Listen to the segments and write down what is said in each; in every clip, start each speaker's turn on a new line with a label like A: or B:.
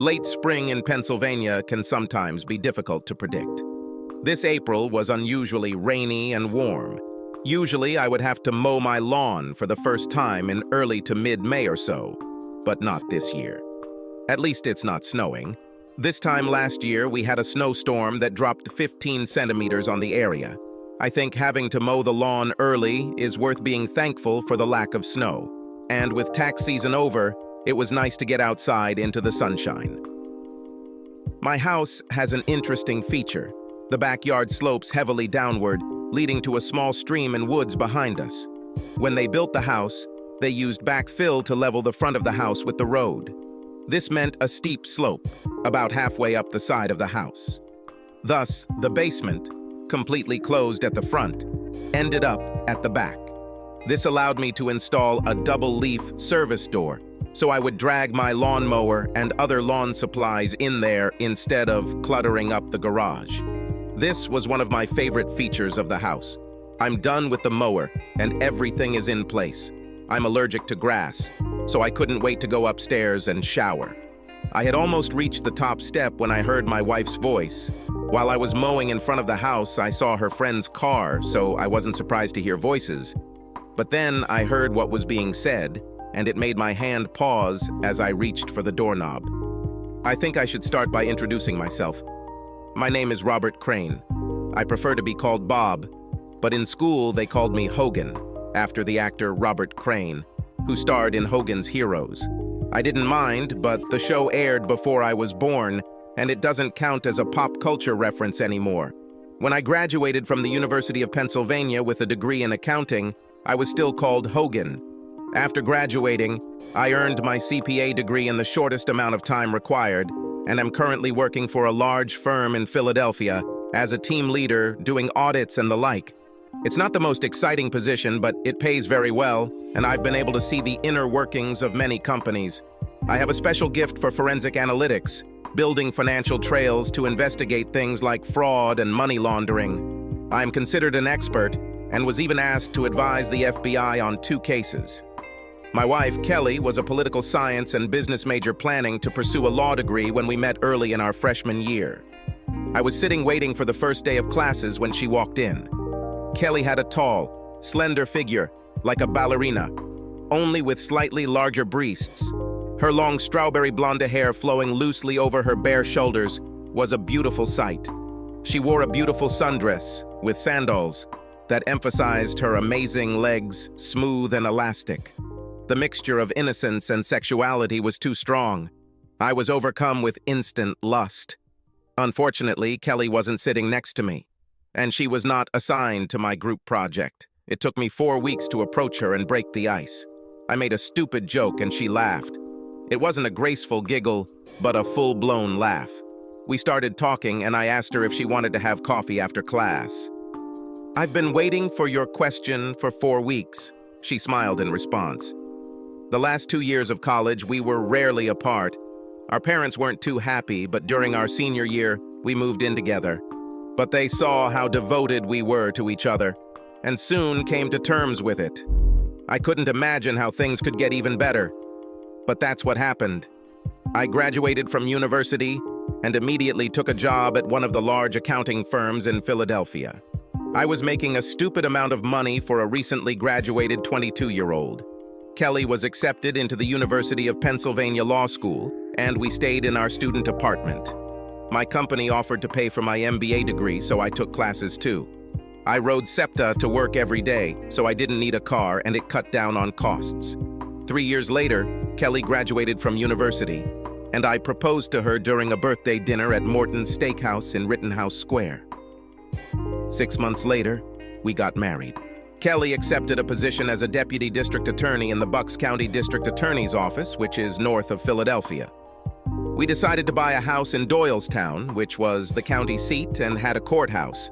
A: Late spring in Pennsylvania can sometimes be difficult to predict. This April was unusually rainy and warm. Usually I would have to mow my lawn for the first time in early to mid-May or so, but not this year. At least it's not snowing. This time last year we had a snowstorm that dropped 15 centimeters on the area. I think having to mow the lawn early is worth being thankful for the lack of snow. And with tax season over, it was nice to get outside into the sunshine. My house has an interesting feature. The backyard slopes heavily downward, leading to a small stream and woods behind us. When they built the house, they used backfill to level the front of the house with the road. This meant a steep slope, about halfway up the side of the house. Thus, the basement, completely closed at the front, ended up at the back. This allowed me to install a double-leaf service door, so I would drag my lawnmower and other lawn supplies in there instead of cluttering up the garage. This was one of my favorite features of the house. I'm done with the mower, and everything is in place. I'm allergic to grass, so I couldn't wait to go upstairs and shower. I had almost reached the top step when I heard my wife's voice. While I was mowing in front of the house, I saw her friend's car, so I wasn't surprised to hear voices. But then I heard what was being said, and it made my hand pause as I reached for the doorknob. I think I should start by introducing myself. My name is Robert Crane. I prefer to be called Bob, but in school they called me Hogan, after the actor Robert Crane, who starred in Hogan's Heroes. I didn't mind, but the show aired before I was born, and it doesn't count as a pop culture reference anymore. When I graduated from the University of Pennsylvania with a degree in accounting, I was still called Hogan. After graduating, I earned my CPA degree in the shortest amount of time required, and I'm currently working for a large firm in Philadelphia as a team leader doing audits and the like. It's not the most exciting position, but it pays very well, and I've been able to see the inner workings of many companies. I have a special gift for forensic analytics, building financial trails to investigate things like fraud and money laundering. I'm considered an expert and was even asked to advise the FBI on 2 cases. My wife, Kelly, was a political science and business major planning to pursue a law degree when we met early in our freshman year. I was sitting waiting for the first day of classes when she walked in. Kelly had a tall, slender figure, like a ballerina, only with slightly larger breasts. Her long strawberry blonde hair flowing loosely over her bare shoulders was a beautiful sight. She wore a beautiful sundress with sandals that emphasized her amazing legs, smooth and elastic. The mixture of innocence and sexuality was too strong. I was overcome with instant lust. Unfortunately, Kelly wasn't sitting next to me, and she was not assigned to my group project. It took me 4 weeks to approach her and break the ice. I made a stupid joke and she laughed. It wasn't a graceful giggle, but a full-blown laugh. We started talking and I asked her if she wanted to have coffee after class. "I've been waiting for your question for 4 weeks," she smiled in response. The last 2 years of college, we were rarely apart. Our parents weren't too happy, but during our senior year, we moved in together. But they saw how devoted we were to each other, and soon came to terms with it. I couldn't imagine how things could get even better. But that's what happened. I graduated from university and immediately took a job at one of the large accounting firms in Philadelphia. I was making a stupid amount of money for a recently graduated 22-year-old. Kelly was accepted into the University of Pennsylvania Law School, and we stayed in our student apartment. My company offered to pay for my MBA degree, so I took classes too. I rode SEPTA to work every day, so I didn't need a car, and it cut down on costs. 3 years later, Kelly graduated from university, and I proposed to her during a birthday dinner at Morton's Steakhouse in Rittenhouse Square. 6 months later, we got married. Kelly accepted a position as a deputy district attorney in the Bucks County District Attorney's Office, which is north of Philadelphia. We decided to buy a house in Doylestown, which was the county seat and had a courthouse.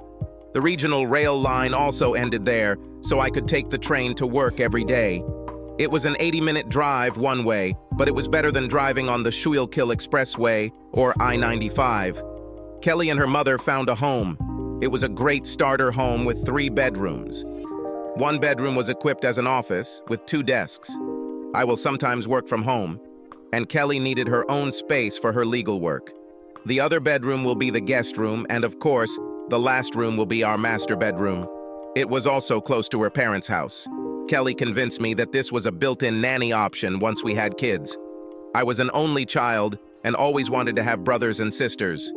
A: The regional rail line also ended there, so I could take the train to work every day. It was an 80-minute drive one way, but it was better than driving on the Schuylkill Expressway or I-95. Kelly and her mother found a home. It was a great starter home with 3 bedrooms. One bedroom was equipped as an office with 2 desks. I will sometimes work from home, and Kelly needed her own space for her legal work. The other bedroom will be the guest room, and of course, the last room will be our master bedroom. It was also close to her parents' house. Kelly convinced me that this was a built-in nanny option once we had kids. I was an only child and always wanted to have brothers and sisters.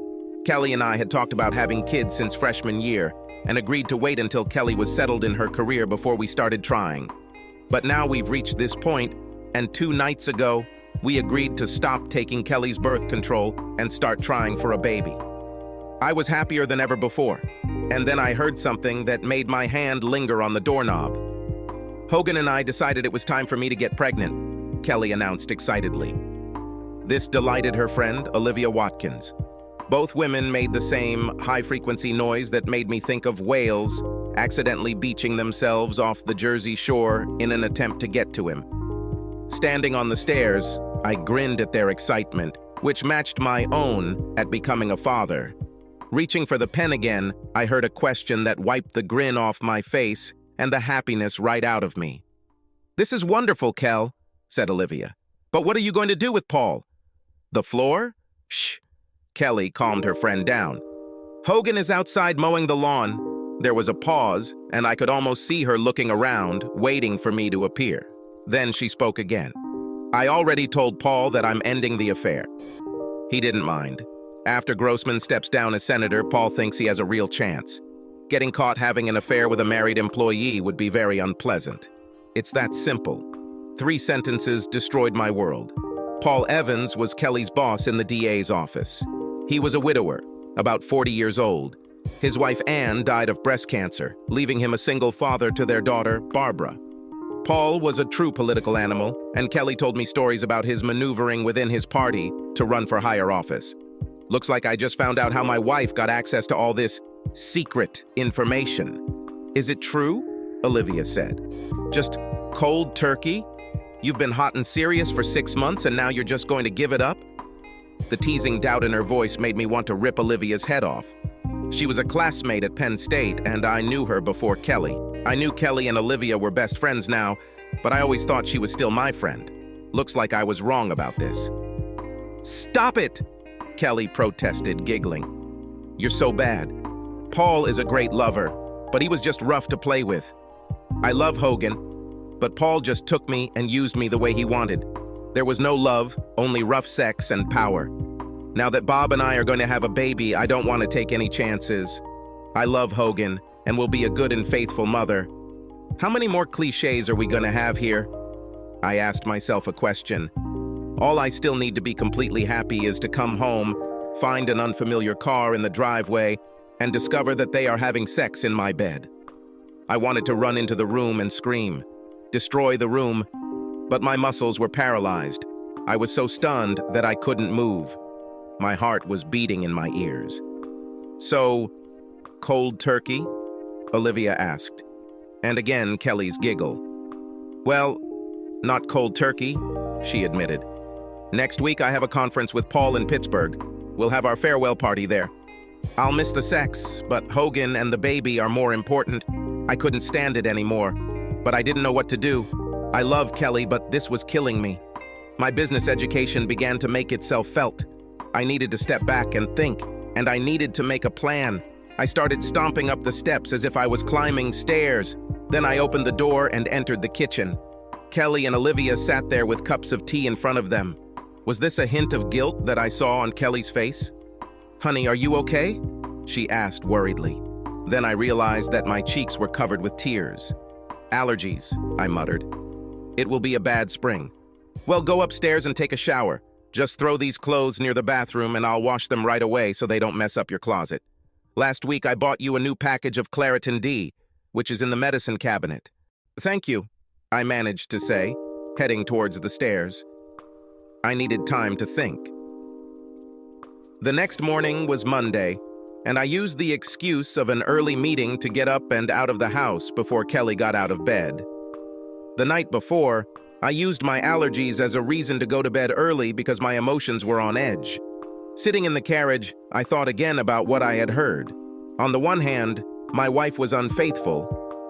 A: Kelly and I had talked about having kids since freshman year and agreed to wait until Kelly was settled in her career before we started trying. But now we've reached this point, and 2 nights ago, we agreed to stop taking Kelly's birth control and start trying for a baby. I was happier than ever before, and then I heard something that made my hand linger on the doorknob. Hogan and I decided it was time for me to get pregnant, Kelly announced excitedly. This delighted her friend, Olivia Watkins. Both women made the same high-frequency noise that made me think of whales accidentally beaching themselves off the Jersey shore in an attempt to get to him. Standing on the stairs, I grinned at their excitement, which matched my own at becoming a father. Reaching for the pen again, I heard a question that wiped the grin off my face and the happiness right out of me. "This is wonderful, Kel," said Olivia. "But what are you going to do with Paul?" "The floor?" "Shh." Kelly calmed her friend down. "Hogan is outside mowing the lawn." There was a pause, and I could almost see her looking around, waiting for me to appear. Then she spoke again. "I already told Paul that I'm ending the affair." He didn't mind. After Grossman steps down as senator, Paul thinks he has a real chance. Getting caught having an affair with a married employee would be very unpleasant. It's that simple. 3 sentences destroyed my world. Paul Evans was Kelly's boss in the DA's office. He was a widower, about 40 years old. His wife Anne died of breast cancer, leaving him a single father to their daughter, Barbara. Paul was a true political animal, and Kelly told me stories about his maneuvering within his party to run for higher office. "Looks like I just found out how my wife got access to all this secret information." "Is it true?" Olivia said. "Just cold turkey? You've been hot and serious for 6 months and now you're just going to give it up?" The teasing doubt in her voice made me want to rip Olivia's head off. She was a classmate at Penn State, and I knew her before Kelly. I knew Kelly and Olivia were best friends now, but I always thought she was still my friend. Looks like I was wrong about this. "Stop it!" Kelly protested, giggling. "You're so bad. Paul is a great lover, but he was just rough to play with. I love Hogan, but Paul just took me and used me the way he wanted. There was no love, only rough sex and power. Now that Bob and I are going to have a baby, I don't want to take any chances. I love Hogan and will be a good and faithful mother. How many more cliches are we going to have here?" I asked myself a question. All I still need to be completely happy is to come home, find an unfamiliar car in the driveway, and discover that they are having sex in my bed. I wanted to run into the room and scream, destroy the room, but my muscles were paralyzed. I was so stunned that I couldn't move. My heart was beating in my ears. "So, cold turkey?" Olivia asked. And again, Kelly's giggle. "Well, not cold turkey," she admitted. "Next week I have a conference with Paul in Pittsburgh. We'll have our farewell party there. I'll miss the sex, but Hogan and the baby are more important. I couldn't stand it anymore, but I didn't know what to do. I love Kelly, but this was killing me. My business education began to make itself felt. I needed to step back and think, and I needed to make a plan. I started stomping up the steps as if I was climbing stairs. Then I opened the door and entered the kitchen. Kelly and Olivia sat there with cups of tea in front of them. Was this a hint of guilt that I saw on Kelly's face? "Honey, are you okay?" she asked worriedly. Then I realized that my cheeks were covered with tears. "Allergies," I muttered. "It will be a bad spring." "Well, go upstairs and take a shower. Just throw these clothes near the bathroom and I'll wash them right away so they don't mess up your closet. Last week I bought you a new package of Claritin D, which is in the medicine cabinet." "Thank you," I managed to say, heading towards the stairs. I needed time to think. The next morning was Monday, and I used the excuse of an early meeting to get up and out of the house before Kelly got out of bed. The night before, I used my allergies as a reason to go to bed early because my emotions were on edge. Sitting in the carriage, I thought again about what I had heard. On the one hand, my wife was unfaithful,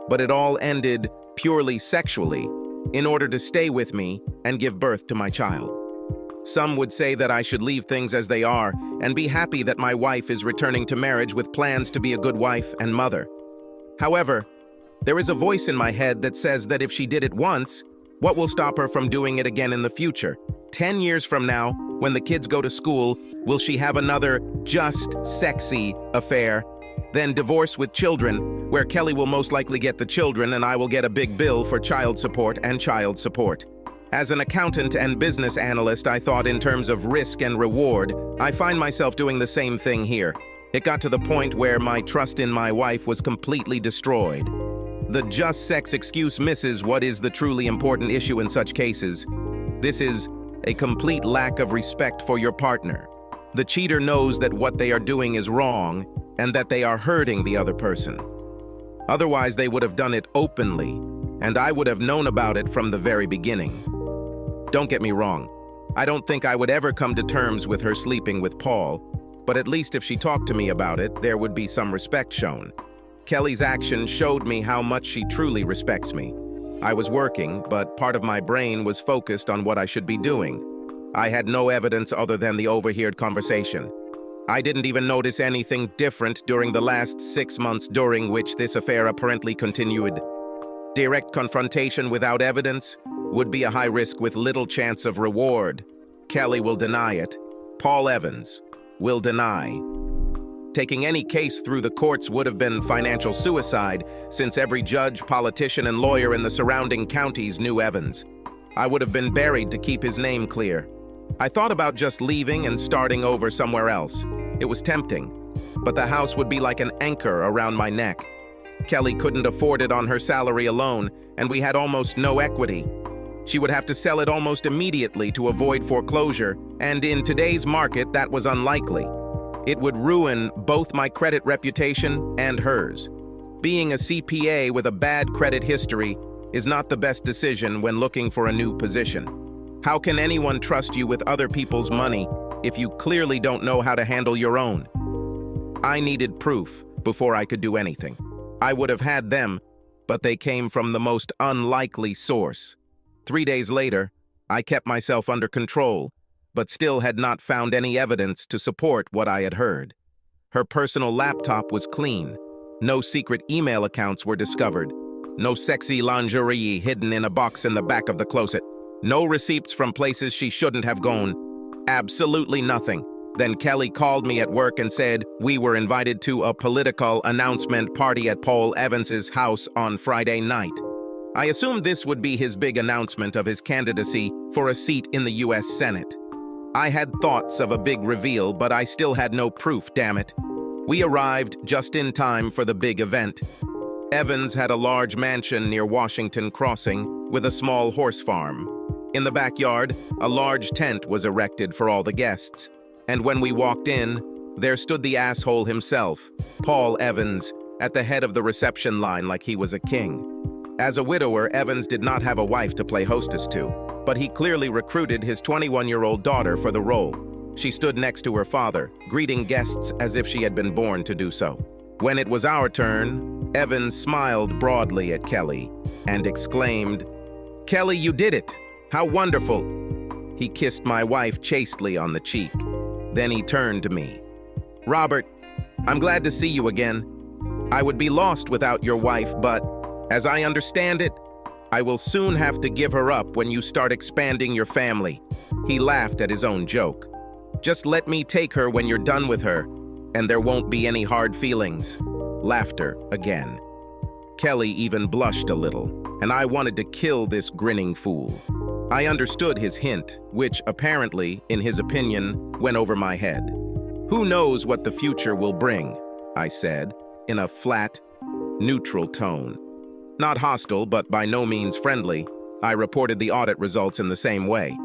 A: but it all ended purely sexually in order to stay with me and give birth to my child. Some would say that I should leave things as they are and be happy that my wife is returning to marriage with plans to be a good wife and mother. However, there is a voice in my head that says that if she did it once, what will stop her from doing it again in the future? 10 years from now, when the kids go to school, will she have another just sexy affair? Then divorce with children, where Kelly will most likely get the children and I will get a big bill for child support and child support. As an accountant and business analyst, I thought in terms of risk and reward. I find myself doing the same thing here. It got to the point where my trust in my wife was completely destroyed. The just sex excuse misses what is the truly important issue in such cases. This is a complete lack of respect for your partner. The cheater knows that what they are doing is wrong and that they are hurting the other person. Otherwise, they would have done it openly, and I would have known about it from the very beginning. Don't get me wrong. I don't think I would ever come to terms with her sleeping with Paul, but at least if she talked to me about it, there would be some respect shown. Kelly's actions showed me how much she truly respects me. I was working, but part of my brain was focused on what I should be doing. I had no evidence other than the overheard conversation. I didn't even notice anything different during the last 6 months during which this affair apparently continued. Direct confrontation without evidence would be a high risk with little chance of reward. Kelly will deny it. Paul Evans will deny. Taking any case through the courts would have been financial suicide, since every judge, politician, and lawyer in the surrounding counties knew Evans. I would have been buried to keep his name clear. I thought about just leaving and starting over somewhere else. It was tempting, but the house would be like an anchor around my neck. Kelly couldn't afford it on her salary alone, and we had almost no equity. She would have to sell it almost immediately to avoid foreclosure, and in today's market, that was unlikely. It would ruin both my credit reputation and hers. Being a CPA with a bad credit history is not the best decision when looking for a new position. How can anyone trust you with other people's money if you clearly don't know how to handle your own? I needed proof before I could do anything. I would have had them, but they came from the most unlikely source. 3 days later, I kept myself under control, but still had not found any evidence to support what I had heard. Her personal laptop was clean. No secret email accounts were discovered. No sexy lingerie hidden in a box in the back of the closet. No receipts from places she shouldn't have gone. Absolutely nothing. Then Kelly called me at work and said we were invited to a political announcement party at Paul Evans's house on Friday night. I assumed this would be his big announcement of his candidacy for a seat in the U.S. Senate. I had thoughts of a big reveal, but I still had no proof, damn it. We arrived just in time for the big event. Evans had a large mansion near Washington Crossing with a small horse farm. In the backyard, a large tent was erected for all the guests. And when we walked in, there stood the asshole himself, Paul Evans, at the head of the reception line like he was a king. As a widower, Evans did not have a wife to play hostess to, but he clearly recruited his 21-year-old daughter for the role. She stood next to her father, greeting guests as if she had been born to do so. When it was our turn, Evans smiled broadly at Kelly and exclaimed, "Kelly, you did it! How wonderful!" He kissed my wife chastely on the cheek. Then he turned to me. "Robert, I'm glad to see you again. I would be lost without your wife, but as I understand it, I will soon have to give her up when you start expanding your family." He laughed at his own joke. "Just let me take her when you're done with her, and there won't be any hard feelings." Laughter again. Kelly even blushed a little, and I wanted to kill this grinning fool. I understood his hint, which apparently, in his opinion, went over my head. "Who knows what the future will bring?" I said, in a flat, neutral tone. Not hostile, but by no means friendly, I reported the audit results in the same way.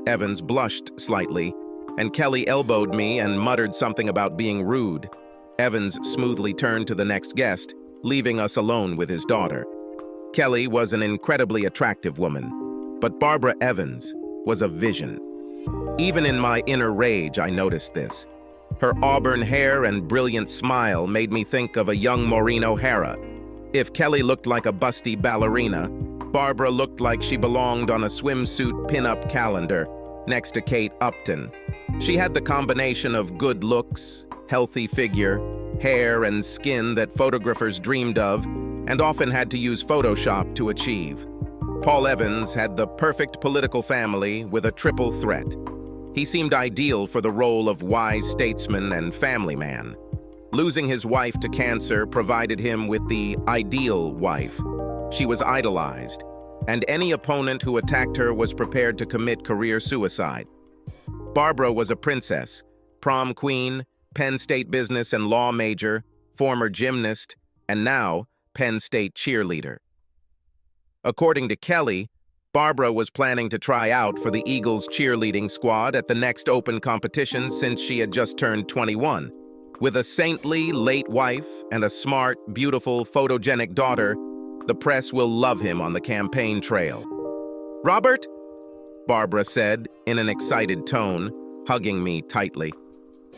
A: Evans blushed slightly, and Kelly elbowed me and muttered something about being rude. Evans smoothly turned to the next guest, leaving us alone with his daughter. Kelly was an incredibly attractive woman, but Barbara Evans was a vision. Even in my inner rage, I noticed this. Her auburn hair and brilliant smile made me think of a young Maureen O'Hara. If Kelly looked like a busty ballerina, Barbara looked like she belonged on a swimsuit pin-up calendar. next to Kate Upton. She had the combination of good looks, healthy figure, hair and skin that photographers dreamed of and often had to use Photoshop to achieve. Paul Evans had the perfect political family with a triple threat. He seemed ideal for the role of wise statesman and family man. Losing his wife to cancer provided him with the ideal wife. She was idolized, and any opponent who attacked her was prepared to commit career suicide. Barbara was a princess, prom queen, Penn State business and law major, former gymnast, and now Penn State cheerleader. According to Kelly, Barbara was planning to try out for the Eagles cheerleading squad at the next open competition since she had just turned 21. With a saintly, late wife and a smart, beautiful, photogenic daughter, the press will love him on the campaign trail. "Robert," Barbara said in an excited tone, hugging me tightly.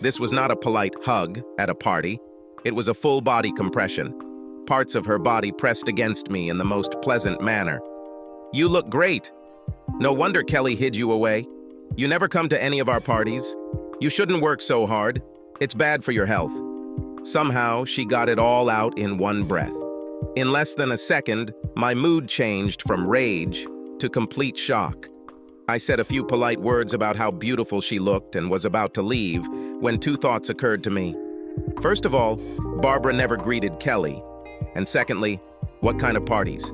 A: This was not a polite hug at a party. It was a full-body compression, parts of her body pressed against me in the most pleasant manner. "You look great. No wonder Kelly hid you away. You never come to any of our parties. You shouldn't work so hard. It's bad for your health." Somehow, she got it all out in one breath. In less than a second, my mood changed from rage to complete shock. I said a few polite words about how beautiful she looked and was about to leave when two thoughts occurred to me. First of all, Barbara never greeted Kelly. And secondly, what kind of parties?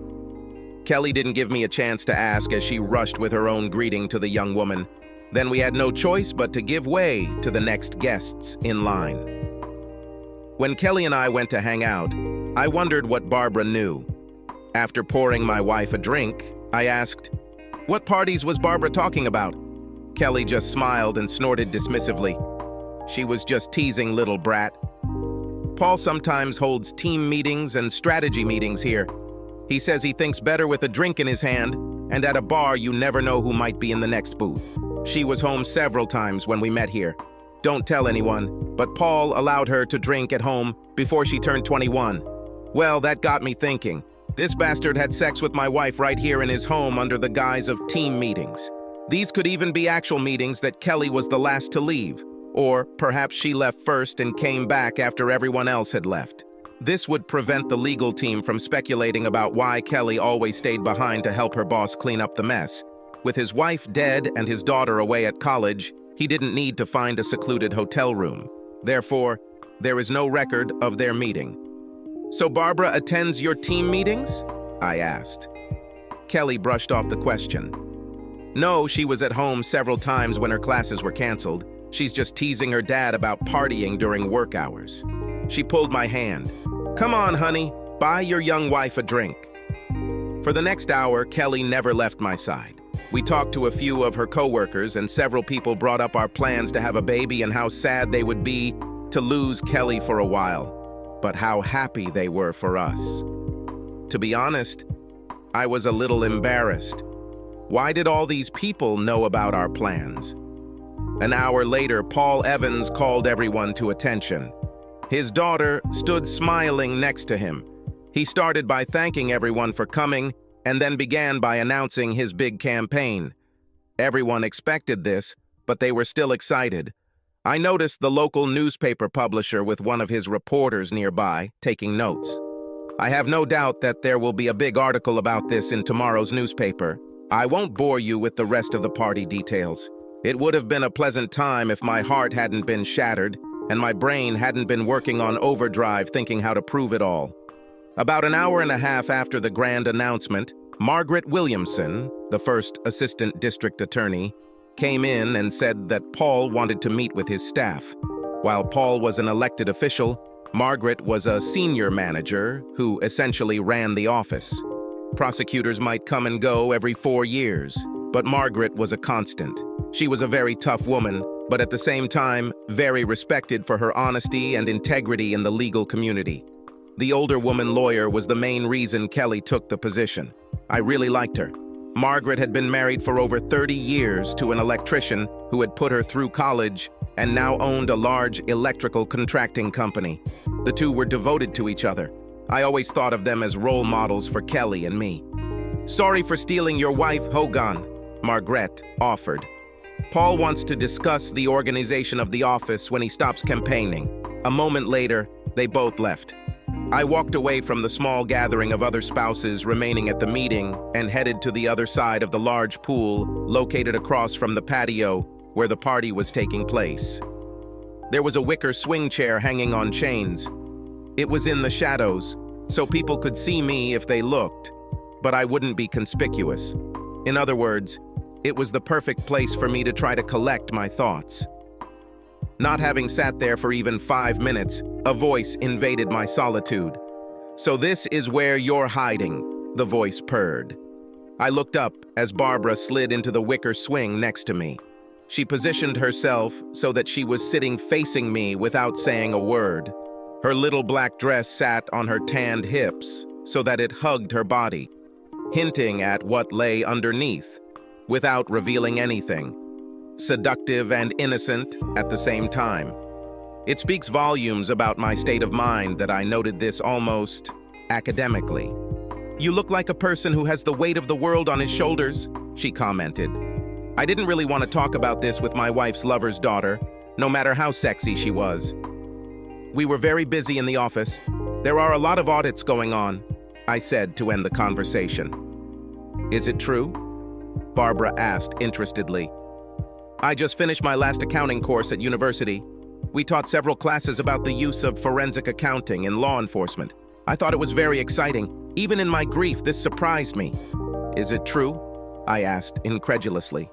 A: Kelly didn't give me a chance to ask as she rushed with her own greeting to the young woman. Then we had no choice but to give way to the next guests in line. When Kelly and I went to hang out, I wondered what Barbara knew. After pouring my wife a drink, I asked, "What parties was Barbara talking about?" Kelly just smiled and snorted dismissively. She was just teasing, little brat. "Paul sometimes holds team meetings and strategy meetings here. He says he thinks better with a drink in his hand, and at a bar you never know who might be in the next booth. She was home several times when we met here. Don't tell anyone, but Paul allowed her to drink at home before she turned 21. Well, that got me thinking. This bastard had sex with my wife right here in his home under the guise of team meetings. These could even be actual meetings that Kelly was the last to leave. Or perhaps she left first and came back after everyone else had left. This would prevent the legal team from speculating about why Kelly always stayed behind to help her boss clean up the mess. With his wife dead and his daughter away at college, he didn't need to find a secluded hotel room. Therefore, there is no record of their meeting. "So Barbara attends your team meetings?" I asked. Kelly brushed off the question. "No, she was at home several times when her classes were canceled. She's just teasing her dad about partying during work hours." She pulled my hand. "Come on, honey, buy your young wife a drink." For the next hour, Kelly never left my side. We talked to a few of her coworkers, and several people brought up our plans to have a baby and how sad they would be to lose Kelly for a while, but how happy they were for us. To be honest, I was a little embarrassed. Why did all these people know about our plans? An hour later, Paul Evans called everyone to attention. His daughter stood smiling next to him. He started by thanking everyone for coming and then began by announcing his big campaign. Everyone expected this, but they were still excited. I noticed the local newspaper publisher with one of his reporters nearby, taking notes. I have no doubt that there will be a big article about this in tomorrow's newspaper. I won't bore you with the rest of the party details. It would have been a pleasant time if my heart hadn't been shattered and my brain hadn't been working on overdrive thinking how to prove it all. About an hour and a half after the grand announcement, Margaret Williamson, the first assistant district attorney, came in and said that Paul wanted to meet with his staff. While Paul was an elected official, Margaret was a senior manager who essentially ran the office. Prosecutors might come and go every 4 years, but Margaret was a constant. She was a very tough woman, but at the same time, very respected for her honesty and integrity in the legal community. The older woman lawyer was the main reason Kelly took the position. I really liked her. Margaret had been married for over 30 years to an electrician who had put her through college and now owned a large electrical contracting company. The two were devoted to each other. I always thought of them as role models for Kelly and me. "Sorry for stealing your wife, Hogan," Margaret offered. Paul wants to discuss the organization of the office when he stops campaigning. A moment later, they both left. I walked away from the small gathering of other spouses remaining at the meeting and headed to the other side of the large pool located across from the patio where the party was taking place. There was a wicker swing chair hanging on chains. It was in the shadows, so people could see me if they looked, but I wouldn't be conspicuous. In other words, it was the perfect place for me to try to collect my thoughts. Not having sat there for even 5 minutes, a voice invaded my solitude. "So this is where you're hiding," the voice purred. I looked up as Barbara slid into the wicker swing next to me. She positioned herself so that she was sitting facing me without saying a word. Her little black dress sat on her tanned hips so that it hugged her body, hinting at what lay underneath, without revealing anything. Seductive and innocent at the same time. It speaks volumes about my state of mind that I noted this almost academically. "You look like a person who has the weight of the world on his shoulders," she commented. I didn't really want to talk about this with my wife's lover's daughter, no matter how sexy she was. "We were very busy in the office. There are a lot of audits going on," I said to end the conversation. "Is it true?" Barbara asked interestedly. "I just finished my last accounting course at university. We taught several classes about the use of forensic accounting in law enforcement. I thought it was very exciting. Even in my grief, this surprised me." "Is it true?" I asked incredulously.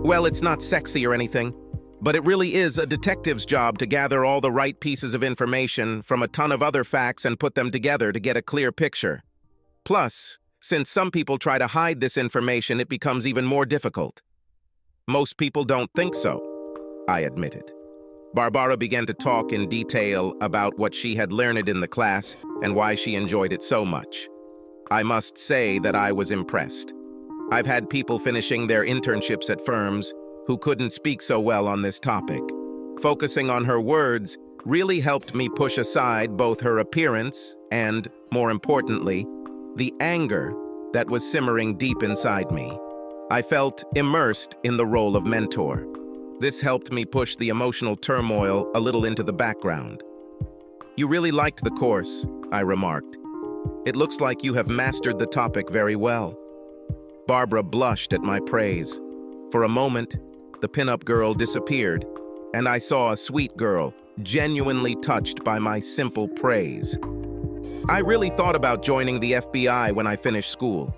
A: "Well, it's not sexy or anything, but it really is a detective's job to gather all the right pieces of information from a ton of other facts and put them together to get a clear picture. Plus, since some people try to hide this information, it becomes even more difficult." "Most people don't think so," I admitted. Barbara began to talk in detail about what she had learned in the class and why she enjoyed it so much. I must say that I was impressed. I've had people finishing their internships at firms who couldn't speak so well on this topic. Focusing on her words really helped me push aside both her appearance and, more importantly, the anger that was simmering deep inside me. I felt immersed in the role of mentor. This helped me push the emotional turmoil a little into the background. "You really liked the course," I remarked. "It looks like you have mastered the topic very well." Barbara blushed at my praise. For a moment, the pinup girl disappeared, and I saw a sweet girl, genuinely touched by my simple praise. "I really thought about joining the FBI when I finished school.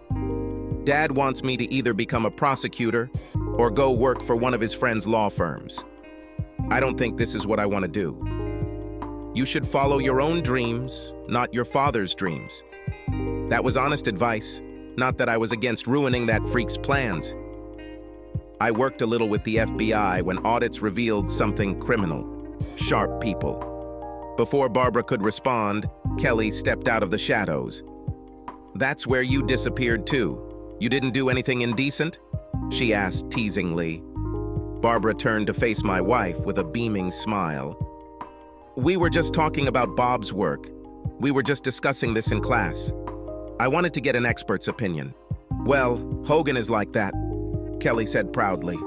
A: Dad wants me to either become a prosecutor or go work for one of his friend's law firms. I don't think this is what I want to do." "You should follow your own dreams, not your father's dreams." That was honest advice, not that I was against ruining that freak's plans. I worked a little with the FBI when audits revealed something criminal. Sharp people. Before Barbara could respond, Kelly stepped out of the shadows. "That's where you disappeared too. You didn't do anything indecent?" she asked teasingly. Barbara turned to face my wife with a beaming smile. "We were just talking about Bob's work. We were just discussing this in class. I wanted to get an expert's opinion." "Well, Hogan is like that," Kelly said proudly.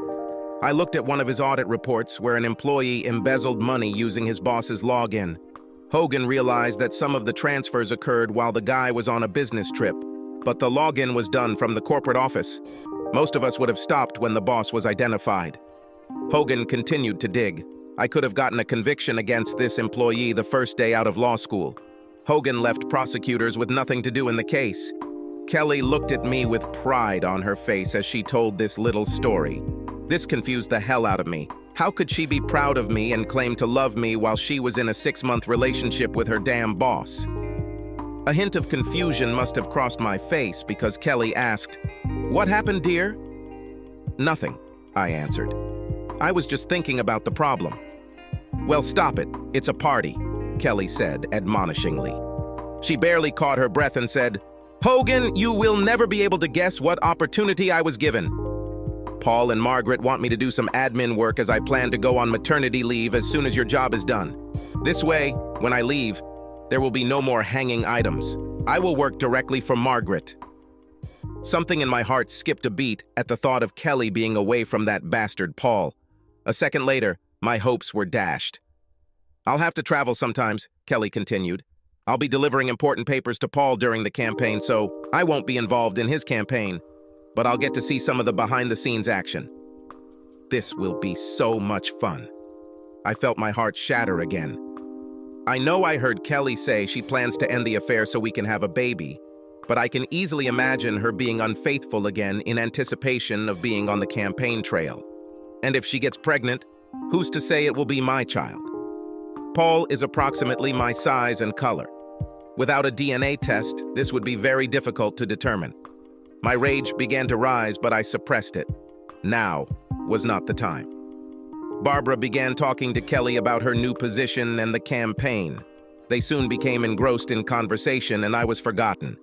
A: "I looked at one of his audit reports where an employee embezzled money using his boss's login. Hogan realized that some of the transfers occurred while the guy was on a business trip, but the login was done from the corporate office. Most of us would have stopped when the boss was identified." Hogan continued to dig. "I could have gotten a conviction against this employee the first day out of law school. Hogan left prosecutors with nothing to do in the case." Kelly looked at me with pride on her face as she told this little story. This confused the hell out of me. How could she be proud of me and claim to love me while she was in a 6-month relationship with her damn boss? A hint of confusion must have crossed my face because Kelly asked, "What happened, dear?" "Nothing," I answered. "I was just thinking about the problem." "Well, stop it. It's a party," Kelly said admonishingly. She barely caught her breath and said, "Hogan, you will never be able to guess what opportunity I was given. Paul and Margaret want me to do some admin work as I plan to go on maternity leave as soon as your job is done. This way, when I leave, there will be no more hanging items. I will work directly for Margaret." Something in my heart skipped a beat at the thought of Kelly being away from that bastard Paul. A second later, my hopes were dashed. "I'll have to travel sometimes," Kelly continued. "I'll be delivering important papers to Paul during the campaign, so I won't be involved in his campaign, but I'll get to see some of the behind-the-scenes action. This will be so much fun." I felt my heart shatter again. I know I heard Kelly say she plans to end the affair so we can have a baby, but I can easily imagine her being unfaithful again in anticipation of being on the campaign trail. And if she gets pregnant, who's to say it will be my child? Paul is approximately my size and color. Without a DNA test, this would be very difficult to determine. My rage began to rise, but I suppressed it. Now was not the time. Barbara began talking to Kelly about her new position and the campaign. They soon became engrossed in conversation, and I was forgotten.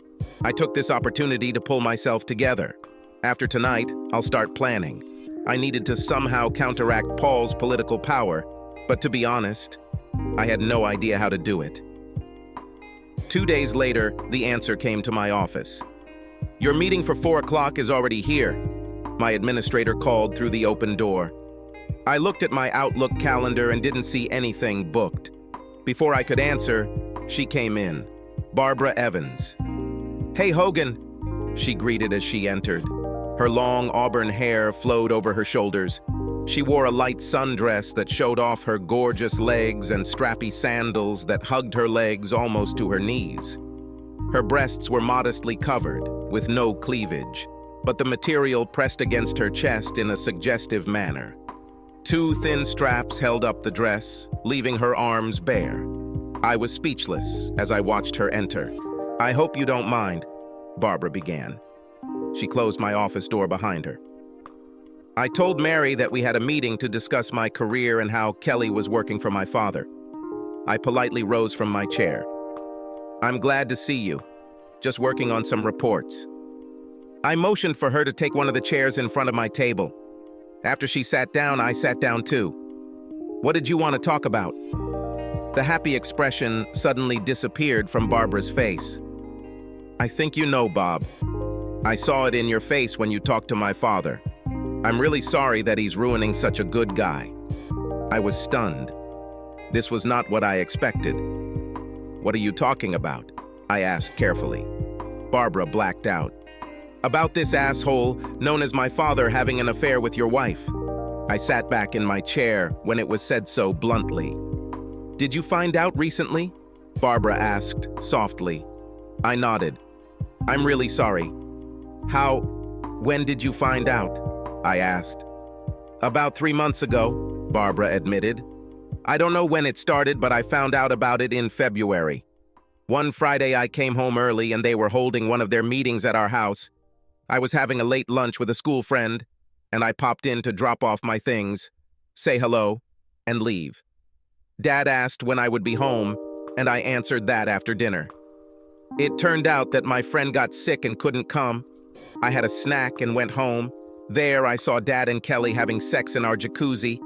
A: I took this opportunity to pull myself together. After tonight, I'll start planning. I needed to somehow counteract Paul's political power, but to be honest, I had no idea how to do it. 2 days later, the answer came to my office. "Your meeting for 4 o'clock is already here," my administrator called through the open door. I looked at my Outlook calendar and didn't see anything booked. Before I could answer, she came in. Barbara Evans. "Hey, Hogan," she greeted as she entered. Her long auburn hair flowed over her shoulders. She wore a light sundress that showed off her gorgeous legs and strappy sandals that hugged her legs almost to her knees. Her breasts were modestly covered, with no cleavage, but the material pressed against her chest in a suggestive manner. 2 thin straps held up the dress, leaving her arms bare. I was speechless as I watched her enter. "I hope you don't mind," Barbara began. She closed my office door behind her. "I told Mary that we had a meeting to discuss my career and how Kelly was working for my father." I politely rose from my chair. "I'm glad to see you. Just working on some reports." I motioned for her to take one of the chairs in front of my table. After she sat down, I sat down too. "What did you want to talk about?" The happy expression suddenly disappeared from Barbara's face. "I think you know, Bob. I saw it in your face when you talked to my father. I'm really sorry that he's ruining such a good guy." I was stunned. This was not what I expected. "What are you talking about?" I asked carefully. Barbara blacked out. "About this asshole known as my father having an affair with your wife." I sat back in my chair when it was said so bluntly. "Did you find out recently?" Barbara asked softly. I nodded. "I'm really sorry." When did you find out?" I asked. "About 3 months ago," Barbara admitted. "I don't know when it started, but I found out about it in February. One Friday I came home early and they were holding one of their meetings at our house. I was having a late lunch with a school friend, and I popped in to drop off my things, say hello, and leave. Dad asked when I would be home, and I answered that after dinner. It turned out that my friend got sick and couldn't come. I had a snack and went home. There I saw Dad and Kelly having sex in our jacuzzi.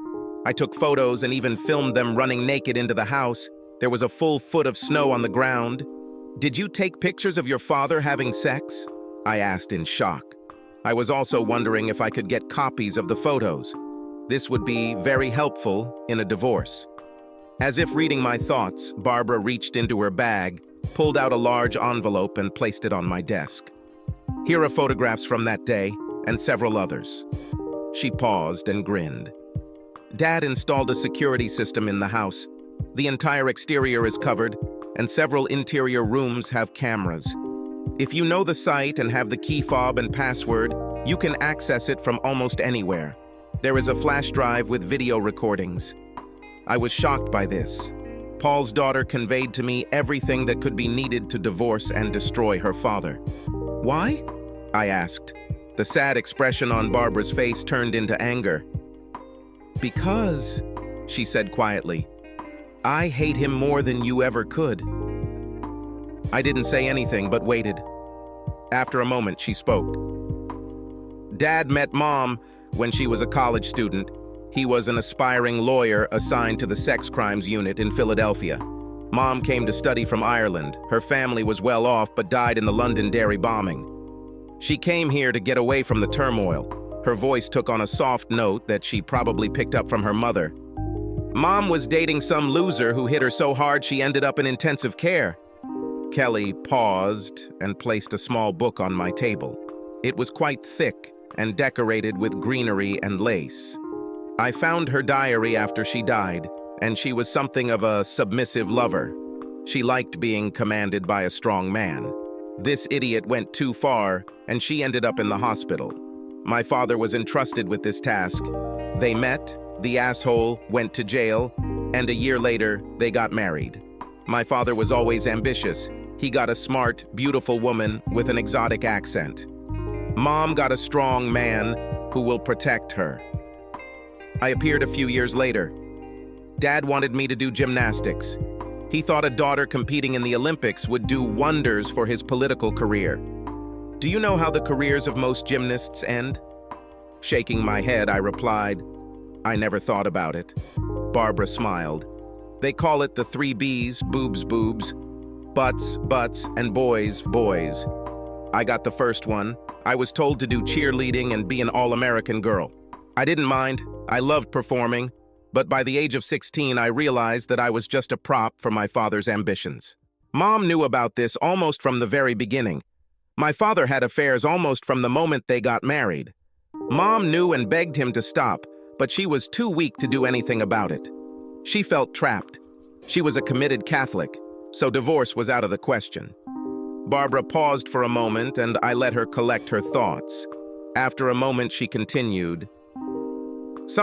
A: I took photos and even filmed them running naked into the house. There was a full foot of snow on the ground. Did you take pictures of your father having sex? I asked in shock. I was also wondering if I could get copies of the photos. This would be very helpful in a divorce. As if reading my thoughts, Barbara reached into her bag, pulled out a large envelope and placed it on my desk. Here are photographs from that day and several others. She paused and grinned. Dad installed a security system in the house. The entire exterior is covered, and several interior rooms have cameras. If you know the site and have the key fob and password, you can access it from almost anywhere. There is a flash drive with video recordings. I was shocked by this. Paul's daughter conveyed to me everything that could be needed to divorce and destroy her father. Why? I asked. The sad expression on Barbara's face turned into anger. Because, she said quietly, I hate him more than you ever could. I didn't say anything but waited. After a moment, she spoke. Dad met Mom when she was a college student. He was an aspiring lawyer assigned to the sex crimes unit in Philadelphia. Mom came to study from Ireland. Her family was well off but died in the Londonderry bombing. She came here to get away from the turmoil. Her voice took on a soft note that she probably picked up from her mother. Mom was dating some loser who hit her so hard she ended up in intensive care. Kelly paused and placed a small book on my table. It was quite thick and decorated with greenery and lace. I found her diary after she died, and she was something of a submissive lover. She liked being commanded by a strong man. This idiot went too far, and she ended up in the hospital. My father was entrusted with this task. They met, the asshole went to jail, and a year later, they got married. My father was always ambitious. He got a smart, beautiful woman with an exotic accent. Mom got a strong man who will protect her. I appeared a few years later. Dad wanted me to do gymnastics. He thought a daughter competing in the Olympics would do wonders for his political career. Do you know how the careers of most gymnasts end? Shaking my head, I replied, I never thought about it. Barbara smiled. They call it the 3 B's, boobs, boobs, butts, butts, and boys, boys. I got the first one. I was told to do cheerleading and be an all-American girl. I didn't mind. I loved performing. But by the age of 16, I realized that I was just a prop for my father's ambitions. Mom knew about this almost from the very beginning. My father had affairs almost from the moment they got married. Mom knew and begged him to stop, but she was too weak to do anything about it. She felt trapped. She was a committed Catholic, so divorce was out of the question. Barbara paused for a moment, and I let her collect her thoughts. After a moment, she continued, "Sometimes